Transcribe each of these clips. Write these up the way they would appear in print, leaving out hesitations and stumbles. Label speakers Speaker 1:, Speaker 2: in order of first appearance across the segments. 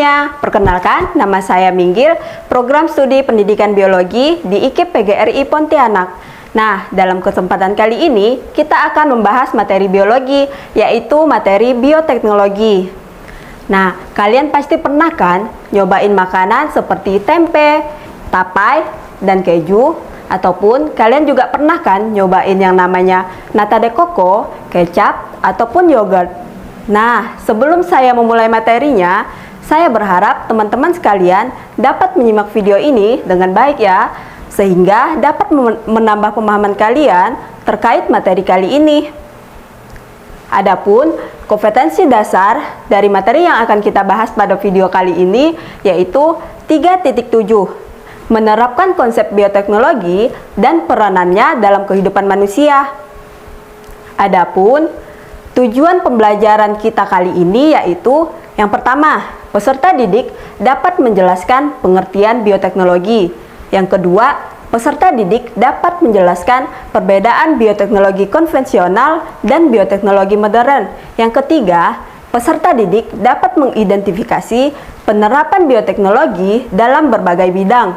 Speaker 1: semuanya, perkenalkan nama saya Minggir, program studi pendidikan biologi di IKIP PGRI Pontianak. Nah, dalam kesempatan kali ini kita akan membahas materi biologi, yaitu materi bioteknologi. Nah, kalian pasti pernah kan nyobain makanan seperti tempe, tapai, dan keju? Ataupun kalian juga pernah kan nyobain yang namanya nata de coco, kecap, ataupun yogurt? Nah, sebelum saya memulai materinya, saya berharap teman-teman sekalian dapat menyimak video ini dengan baik ya, sehingga dapat menambah pemahaman kalian terkait materi kali ini. Adapun kompetensi dasar dari materi yang akan kita bahas pada video kali ini yaitu 3.7, menerapkan konsep bioteknologi dan peranannya dalam kehidupan manusia. Adapun tujuan pembelajaran kita kali ini yaitu yang pertama, peserta didik dapat menjelaskan pengertian bioteknologi. Yang kedua, peserta didik dapat menjelaskan perbedaan bioteknologi konvensional dan bioteknologi modern. Yang ketiga, peserta didik dapat mengidentifikasi penerapan bioteknologi dalam berbagai bidang.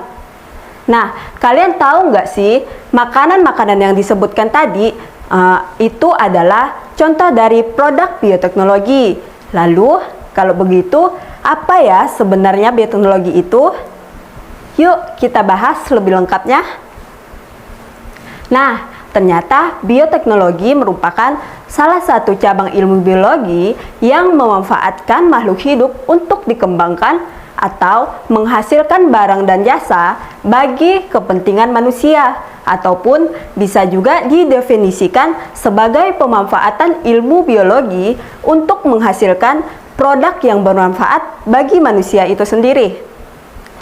Speaker 1: Nah, kalian tahu nggak sih, makanan-makanan yang disebutkan tadi itu adalah contoh dari produk bioteknologi. Lalu, kalau begitu, apa ya sebenarnya bioteknologi itu? Yuk, kita bahas lebih lengkapnya. Nah, ternyata bioteknologi merupakan salah satu cabang ilmu biologi yang memanfaatkan makhluk hidup untuk dikembangkan atau menghasilkan barang dan jasa bagi kepentingan manusia, ataupun bisa juga didefinisikan sebagai pemanfaatan ilmu biologi untuk menghasilkan produk yang bermanfaat bagi manusia itu sendiri.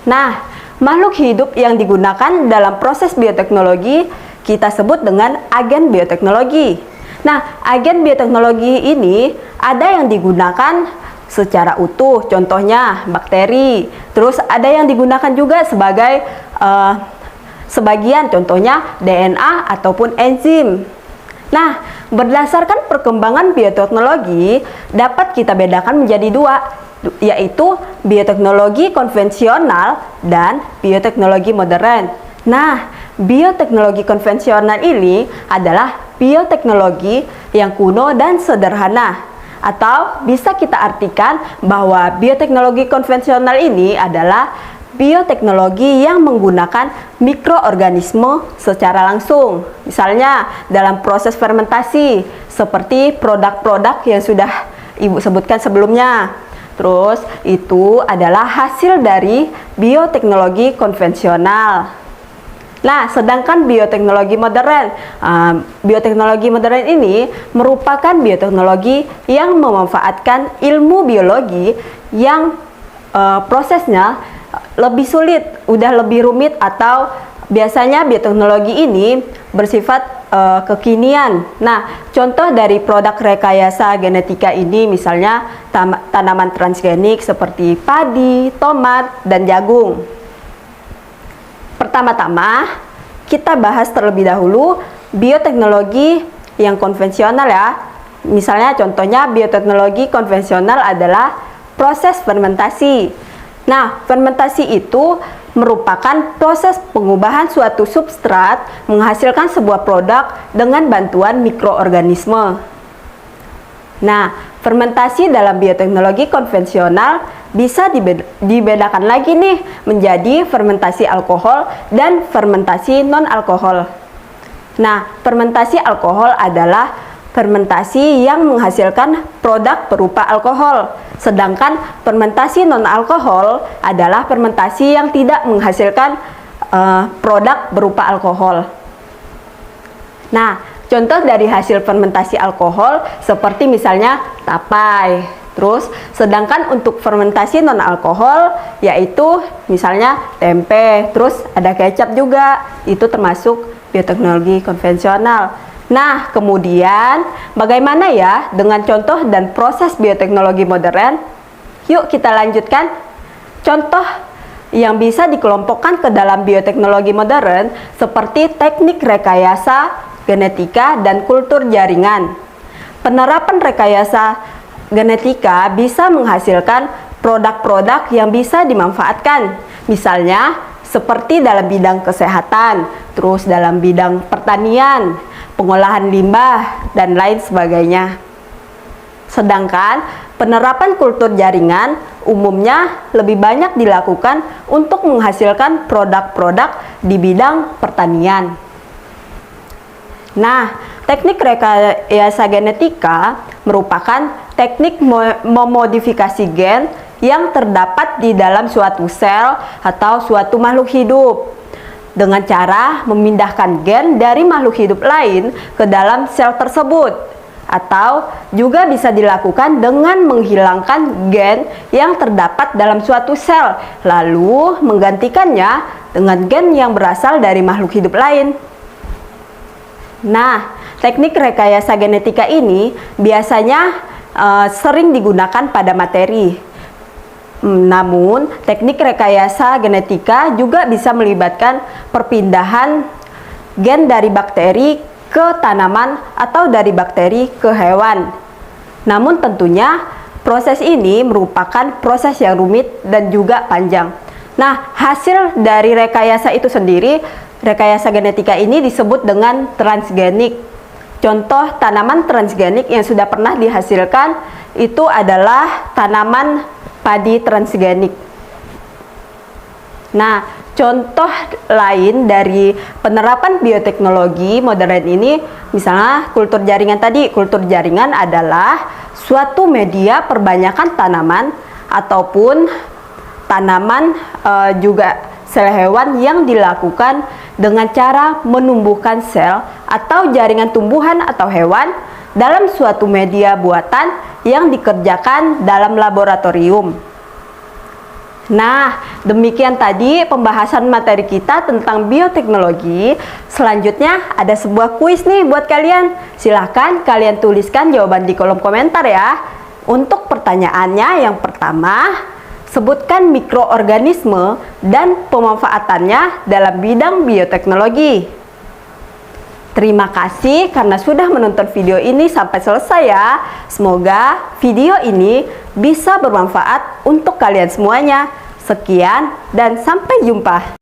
Speaker 1: Nah, makhluk hidup yang digunakan dalam proses bioteknologi kita sebut dengan agen bioteknologi. Nah, agen bioteknologi ini ada yang digunakan secara utuh, contohnya bakteri. Terus ada yang digunakan juga sebagai sebagian, contohnya DNA ataupun enzim. Nah, berdasarkan perkembangan bioteknologi dapat kita bedakan menjadi dua, yaitu bioteknologi konvensional dan bioteknologi modern. Nah, bioteknologi konvensional ini adalah bioteknologi yang kuno dan sederhana. Atau bisa kita artikan bahwa bioteknologi konvensional ini adalah bioteknologi yang menggunakan mikroorganisme secara langsung. Misalnya dalam proses fermentasi, seperti produk-produk yang sudah Ibu sebutkan sebelumnya. Terus itu adalah hasil dari bioteknologi konvensional. Nah, sedangkan bioteknologi modern ini merupakan bioteknologi yang memanfaatkan ilmu biologi yang prosesnya lebih sulit, udah lebih rumit, atau biasanya bioteknologi ini bersifat kekinian. Nah, contoh dari produk rekayasa genetika ini misalnya tanaman transgenik seperti padi, tomat, dan jagung. Pertama-tama, kita bahas terlebih dahulu bioteknologi yang konvensional ya. Misalnya contohnya bioteknologi konvensional adalah proses fermentasi. Nah, fermentasi itu merupakan proses pengubahan suatu substrat menghasilkan sebuah produk dengan bantuan mikroorganisme. Nah, fermentasi dalam bioteknologi konvensional bisa dibedakan lagi nih menjadi fermentasi alkohol dan fermentasi non-alkohol. Nah, fermentasi alkohol adalah fermentasi yang menghasilkan produk berupa alkohol. Sedangkan fermentasi non-alkohol adalah fermentasi yang tidak menghasilkan produk berupa alkohol. Nah, contoh dari hasil fermentasi alkohol seperti misalnya tapai. Terus, sedangkan untuk fermentasi non-alkohol yaitu misalnya tempe, terus ada kecap juga, itu termasuk bioteknologi konvensional. Nah, kemudian bagaimana ya dengan contoh dan proses bioteknologi modern? Yuk kita lanjutkan. Contoh yang bisa dikelompokkan ke dalam bioteknologi modern seperti teknik rekayasa, genetika, dan kultur jaringan. Penerapan rekayasa genetika bisa menghasilkan produk-produk yang bisa dimanfaatkan. Misalnya seperti dalam bidang kesehatan, terus dalam bidang pertanian, pengolahan limbah, dan lain sebagainya. Sedangkan penerapan kultur jaringan umumnya lebih banyak dilakukan untuk menghasilkan produk-produk di bidang pertanian. Nah, teknik rekayasa genetika merupakan teknik memodifikasi gen yang terdapat di dalam suatu sel atau suatu makhluk hidup dengan cara memindahkan gen dari makhluk hidup lain ke dalam sel tersebut, atau juga bisa dilakukan dengan menghilangkan gen yang terdapat dalam suatu sel lalu menggantikannya dengan gen yang berasal dari makhluk hidup lain. Nah, teknik rekayasa genetika ini biasanya sering digunakan pada materi. Namun, teknik rekayasa genetika juga bisa melibatkan perpindahan gen dari bakteri ke tanaman atau dari bakteri ke hewan. Namun tentunya proses ini merupakan proses yang rumit dan juga panjang. Nah, hasil dari rekayasa itu sendiri, rekayasa genetika ini disebut dengan transgenik. Contoh tanaman transgenik yang sudah pernah dihasilkan itu adalah tanaman padi transgenik. Nah, contoh lain dari penerapan bioteknologi modern ini, misalnya kultur jaringan tadi. Kultur jaringan adalah suatu media perbanyakan tanaman ataupun tanaman juga sel hewan yang dilakukan dengan cara menumbuhkan sel atau jaringan tumbuhan atau hewan dalam suatu media buatan yang dikerjakan dalam laboratorium. Nah, demikian tadi pembahasan materi kita tentang bioteknologi. Selanjutnya ada sebuah kuis nih buat kalian. Silahkan kalian tuliskan jawaban di kolom komentar ya. Untuk pertanyaannya yang pertama, sebutkan mikroorganisme dan pemanfaatannya dalam bidang bioteknologi. Terima kasih karena sudah menonton video ini sampai selesai ya. Semoga video ini bisa bermanfaat untuk kalian semuanya. Sekian dan sampai jumpa.